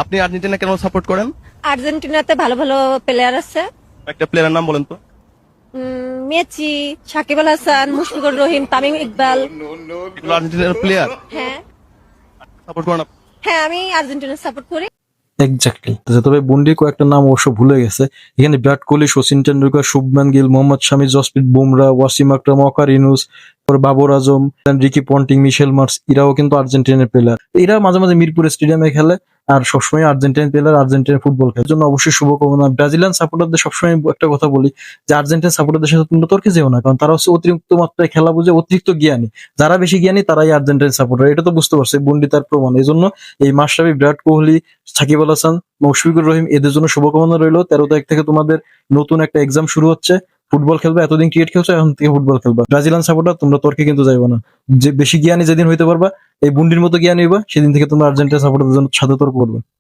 আপনি আর্জেন্টিনা কেন সাপোর্ট করেন? আর্জেন্টিনাতে ভালো ভালো প্লেয়ার আছে। একটা প্লেয়ারের নাম বলেন তো। মেসি, সাকিব আল হাসান, মুশফিকুর রহিম, তামিম ইকবাল। এগুলো আর্জেন্টিনার প্লেয়ার হ্যাঁ, সাপোর্ট করেন আপনি? হ্যাঁ, আমি আর্জেন্টিনা সাপোর্ট করি। এক্স্যাক্টলি। তবে বুন্ডির কয়েকটা নাম অবশ্য ভুলে গেছে। এখানে বিরাট কোহলি, সচিন টেন্ডুলকার, শুভমান গিল, মোহাম্মদ শামি, জসপ্রীত বুমরা, ওয়াসিম আকরাম, ওয়াকার ইউনুস, বাবর আজম, রিকি পন্টিং, মিশেল মার্স, এরাও কিন্তু আর্জেন্টিনার প্লেয়ার। এরা মাঝে মাঝে মিরপুর স্টেডিয়ামে খেলে আর সবসময় আর্জেন্টিনার প্লেয়ার, আর্জেন্টিনার ফুটবল খেলার জন্য অবশ্যই শুভকামনা। ব্রাজিলিয়ান সাপোর্টারদের সবসময় একটা কথা বলি যে আর্জেন্টিনা সাপোর্টারদের সাথে তোমরা তর্কে যেও না, কারণ তারা হচ্ছে অতিরিক্ত মাত্রায় খেলা বুঝে অতিরিক্ত জ্ঞানী। যারা বেশি জ্ঞানী তারাই আর্জেন্টিনার সাপোর্টার, এটা তো বুঝতে পারছে, বুন্ডি তার প্রমাণ। এই জন্য এই মাশরাফি, বিরাট কোহলি, সাকিব আল হাসান, মুশফিকুর রহিম এদের জন্য শুভকামনা রইলো। 13 তারিখ থেকে তোমাদের নতুন একটা এক্সাম শুরু হচ্ছে। ফুটবল খেলবে, এতদিন ক্রিকেট খেলছো, এখন থেকে ফুটবল খেলবা। ব্রাজিলিয়ান সাপোর্টার তোমরা তর্কে কিন্তু যাইবো না। যে বেশি জ্ঞানী যেদিন হইতে পারবা, এই বুন্ডির মতো জ্ঞানী হইবা, সেদিন থেকে তোমরা আর্জেন্টিনা সাপোর্টারদের জন্য সাথে তর্ক করবে।